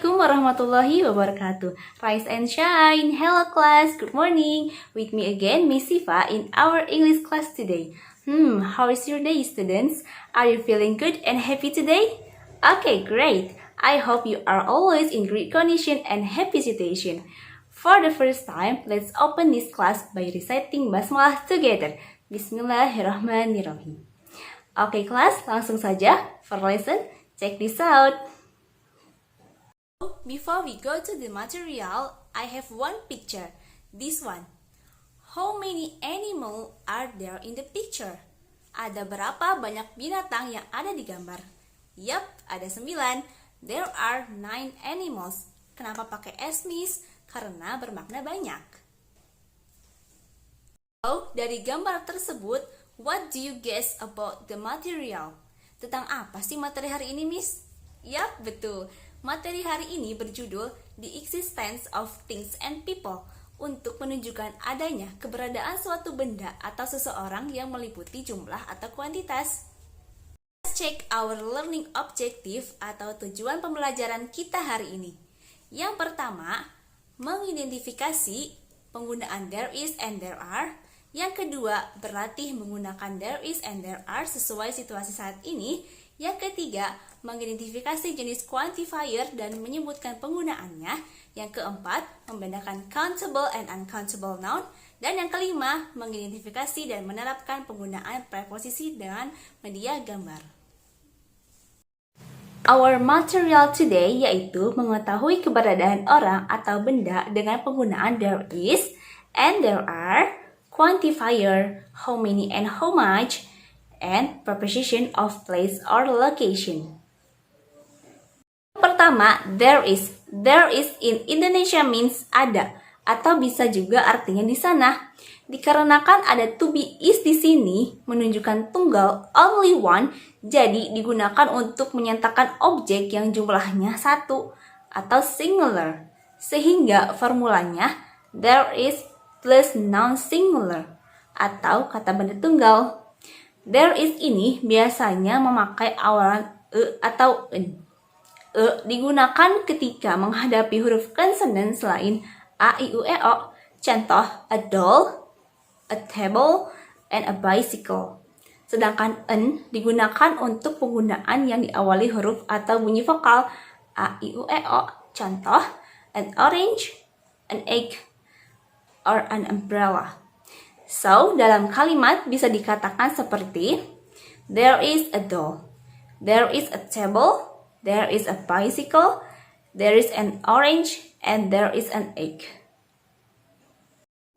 Assalamualaikum warahmatullahi wabarakatuh. Rise and shine. Hello class, good morning. With me again, Miss Siva in our English class today. How is your day, students? Are you feeling good and happy today? Okay, great. I hope you are always in great condition and happy situation. For the first time, let's open this class by reciting basmalah together. Bismillahirrahmanirrahim. Okay, class, langsung saja for lesson. Check this out. Before we go to the material, I have one picture. This one. How many animals are there in the picture? Ada berapa banyak binatang yang ada di gambar? Yup, ada 9. There are 9 animals. Kenapa pakai S, Miss? Karena bermakna banyak. So, dari gambar tersebut, what do you guess about the material? Tentang apa sih materi hari ini, Miss? Yup, betul. Materi hari ini berjudul The Existence of Things and People, untuk menunjukkan adanya keberadaan suatu benda atau seseorang yang meliputi jumlah atau kuantitas. Let's check our learning objective atau tujuan pembelajaran kita hari ini. Yang pertama, mengidentifikasi penggunaan there is and there are. Yang kedua, berlatih menggunakan there is and there are sesuai situasi saat ini. Yang ketiga, mengidentifikasi jenis quantifier dan menyebutkan penggunaannya. Yang keempat, membedakan countable and uncountable noun. Dan yang kelima, mengidentifikasi dan menerapkan penggunaan preposisi dengan media gambar. Our material today yaitu mengetahui keberadaan orang atau benda dengan penggunaan there is and there are, quantifier, how many and how much, and preposition of place or location. Pertama, there is. There is in Indonesia means ada, atau bisa juga artinya di sana. Dikarenakan ada to be is di sini menunjukkan tunggal only one, jadi digunakan untuk menyatakan objek yang jumlahnya satu atau singular. Sehingga formulanya there is plus noun singular atau kata benda tunggal. There is ini biasanya memakai awalan e atau en. E digunakan ketika menghadapi huruf konsonan selain a, i, u, e, o. Contoh, a doll, a table, and a bicycle. Sedangkan en digunakan untuk penggunaan yang diawali huruf atau bunyi vokal a, i, u, e, o. Contoh, an orange, an egg, or an umbrella. So, dalam kalimat bisa dikatakan seperti there is a doll, there is a table, there is a bicycle, there is an orange, and there is an egg.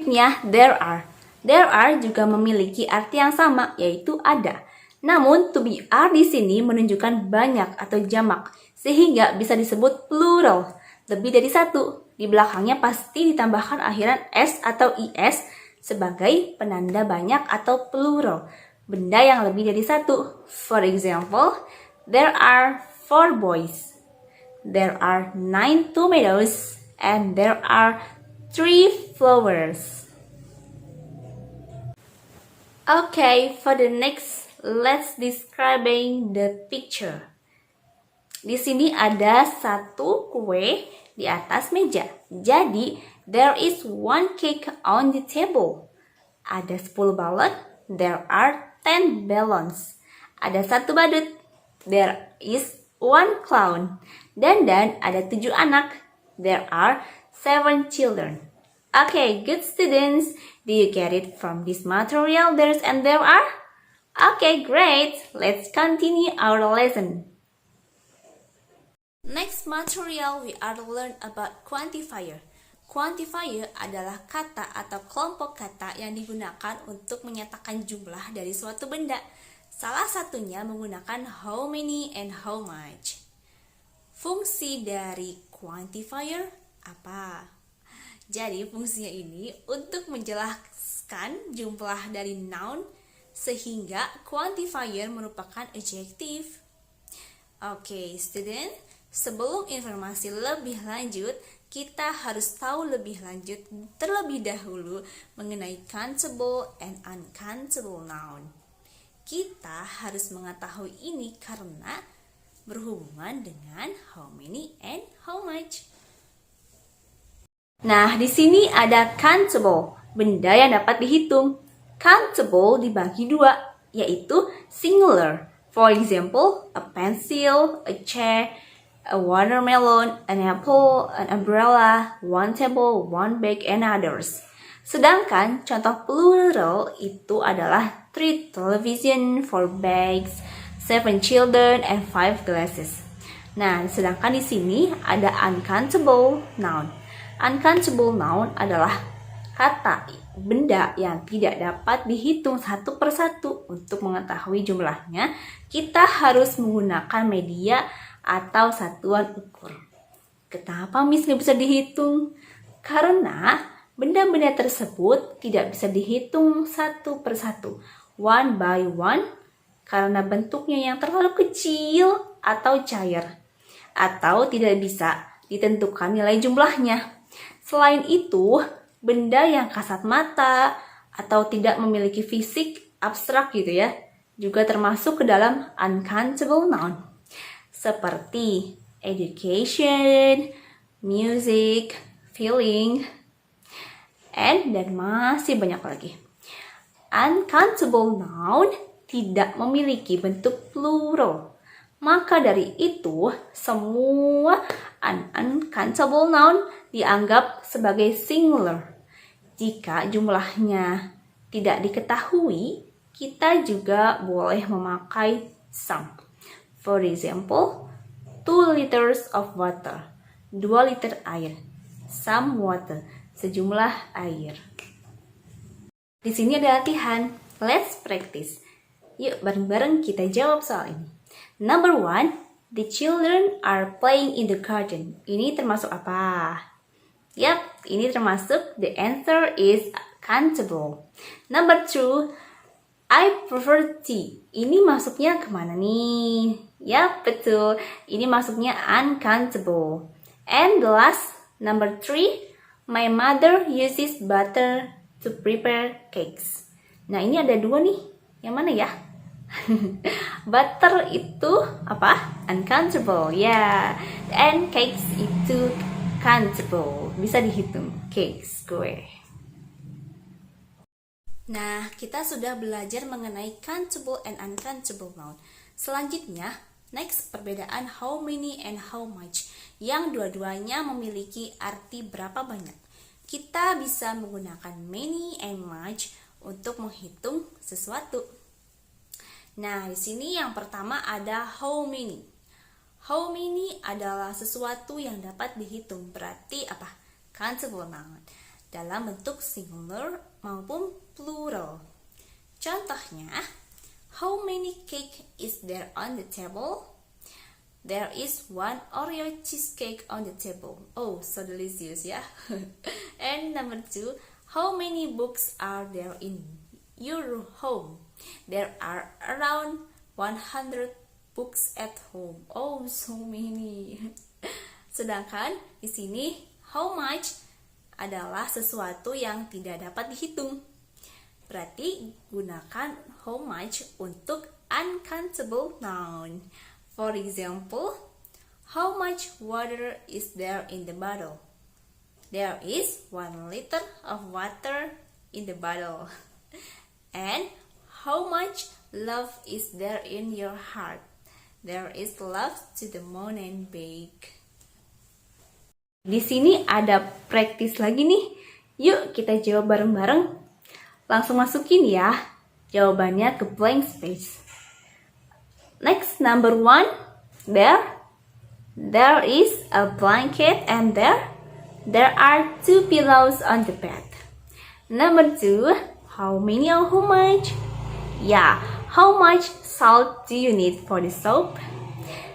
Selanjutnya, there are. There are juga memiliki arti yang sama, yaitu ada. Namun, to be are di sini menunjukkan banyak atau jamak, sehingga bisa disebut plural, lebih dari satu. Di belakangnya pasti ditambahkan akhiran s atau is, sebagai penanda banyak atau plural, benda yang lebih dari satu. For example, there are 4 boys, there are 9 tomatoes, and there are 3 flowers. Okay, for the next, let's describing the picture. Di sini ada satu kue di atas meja. Jadi, there is 1 cake on the table. Ada 10 balon. There are 10 balloons. Ada 1 badut. There is 1 clown. Dan ada 7 anak. There are 7 children. Okay, good students. Do you get it from this material there's and there are? Okay, great. Let's continue our lesson. Next material we are learn about quantifier. Quantifier adalah kata atau kelompok kata yang digunakan untuk menyatakan jumlah dari suatu benda. Salah satunya menggunakan how many and how much. Fungsi dari quantifier apa? Jadi fungsinya ini untuk menjelaskan jumlah dari noun, sehingga quantifier merupakan adjektif. Oke, student, sebelum informasi lebih lanjut, kita harus tahu lebih lanjut terlebih dahulu mengenai countable and uncountable noun. Kita harus mengetahui ini karena berhubungan dengan how many and how much. Nah, di sini ada countable, benda yang dapat dihitung. Countable dibagi dua, yaitu singular. For example, a pencil, a chair, a watermelon, an apple, an umbrella, one table, one bag, and others. Sedangkan contoh plural itu adalah 3 television, 4 bags, 7 children, and 5 glasses. Nah, sedangkan di sini ada uncountable noun. Uncountable noun adalah kata benda yang tidak dapat dihitung satu persatu. Untuk mengetahui jumlahnya, kita harus menggunakan media atau satuan ukur. Kenapa Miss nggak bisa dihitung? Karena benda-benda tersebut tidak bisa dihitung satu persatu, one by one, karena bentuknya yang terlalu kecil atau cair, atau tidak bisa ditentukan nilai jumlahnya. Selain itu, benda yang kasat mata atau tidak memiliki fisik abstrak gitu ya, juga termasuk ke dalam uncountable noun. Seperti education, music, feeling, dan masih banyak lagi. Uncountable noun tidak memiliki bentuk plural. Maka dari itu, semua uncountable noun dianggap sebagai singular. Jika jumlahnya tidak diketahui, kita juga boleh memakai some. For example, 2 liters of water, 2 liter air. Some water, sejumlah air. Di sini ada latihan. Let's practice. Yuk bareng-bareng kita jawab soal ini. Number 1, the children are playing in the garden. Ini termasuk apa? Yap, ini termasuk the answer is countable. Number 2, I prefer tea. Ini masuknya kemana nih? Yap, betul. Ini masuknya uncountable. And the last, number 3, my mother uses butter to prepare cakes. Nah, ini ada 2 nih. Yang mana ya? Butter itu apa? Uncountable, ya. And cakes itu countable, bisa dihitung. Cakes, gue. Nah, kita sudah belajar mengenai countable and uncountable noun. Selanjutnya, next perbedaan how many and how much, yang dua-duanya memiliki arti berapa banyak. Kita bisa menggunakan many and much untuk menghitung sesuatu. Nah, di sini yang pertama ada how many. How many adalah sesuatu yang dapat dihitung, berarti apa? Countable noun dalam bentuk singular maupun plural. Contohnya, how many cake is there on the table? There is 1 Oreo cheesecake on the table. Oh, so delicious, ya. And number 2, how many books are there in your home? There are around 100 books at home. Oh, so many. Sedangkan di sini how much adalah sesuatu yang tidak dapat dihitung. Berarti gunakan how much untuk uncountable noun. For example, how much water is there in the bottle? There is 1 liter of water in the bottle. And how much love is there in your heart? There is love to the moon and back. Di sini ada praktis lagi nih. Yuk kita jawab bareng-bareng. Langsung masukin ya jawabannya ke blank space. Next, number 1. There is a blanket and there are 2 pillows on the bed. Number 2, how many or how much? Yeah, how much salt do you need for the soup?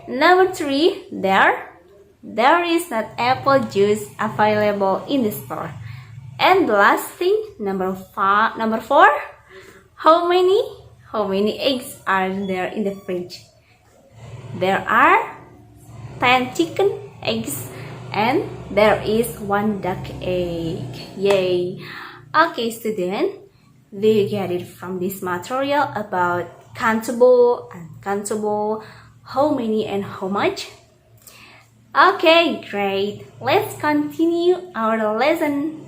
Number 3, there is not apple juice available in the store. And the last thing, number 4, how many eggs are there in the fridge? There are 10 chicken eggs and there is 1 duck egg. Yay! Okay, student, do you get it from this material about countable, uncountable, how many and how much? Okay, great. Let's continue our lesson.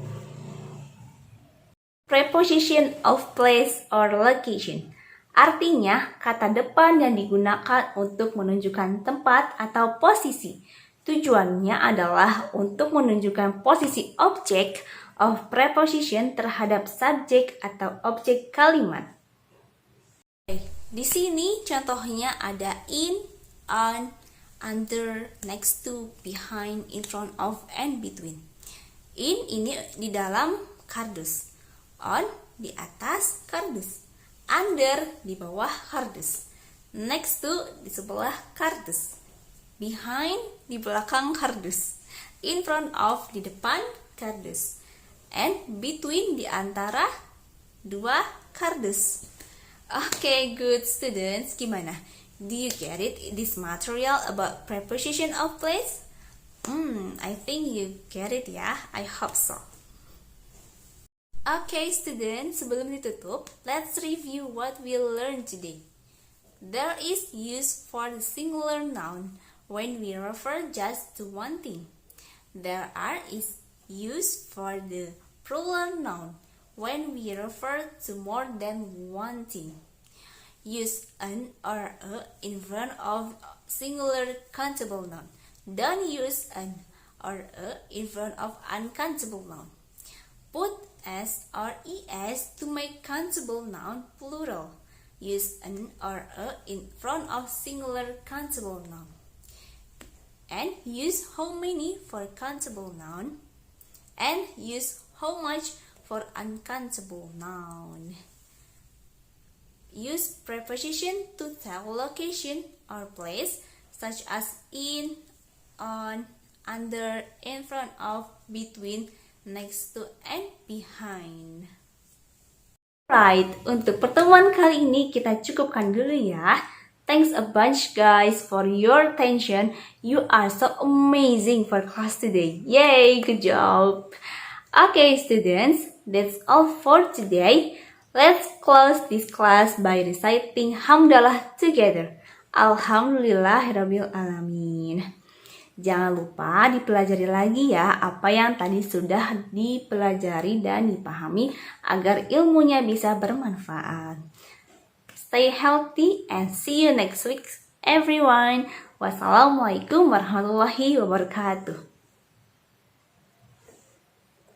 Preposition of place or location. Artinya, kata depan yang digunakan untuk menunjukkan tempat atau posisi. Tujuannya adalah untuk menunjukkan posisi objek of preposition terhadap subjek atau objek kalimat. Di sini contohnya ada in, on, under, next to, behind, in front of, and between. In ini di dalam kardus. On di atas kardus. Under di bawah kardus. Next to di sebelah kardus. Behind di belakang kardus. In front of di depan kardus. And between di antara dua kardus. Okay, good students. Gimana? Do you get it? This material about preposition of place? I think you get it ya. I hope so. Okay, students, sebelum ditutup, let's review what we learned today. There is use for the singular noun when we refer just to one thing. There are is use for the plural noun when we refer to more than one thing. Use an or a in front of singular countable noun. Don't use an or a in front of uncountable noun. Put s or es to make countable noun plural. Use an or a in front of singular countable noun. And use how many for countable noun. And use how much for uncountable noun. Use preposition to tell location or place such as in, on, under, in front of, between, next to, and behind. Right, untuk pertemuan kali ini kita cukupkan dulu ya. Thanks a bunch guys for your attention. You are so amazing for class today. Yay, good job. Okay students, that's all for today. Let's close this class by reciting hamdalah together. Alhamdulillahirabbil alamin. Jangan lupa dipelajari lagi ya apa yang tadi sudah dipelajari dan dipahami agar ilmunya bisa bermanfaat. Stay healthy and see you next week everyone. Wassalamualaikum warahmatullahi wabarakatuh.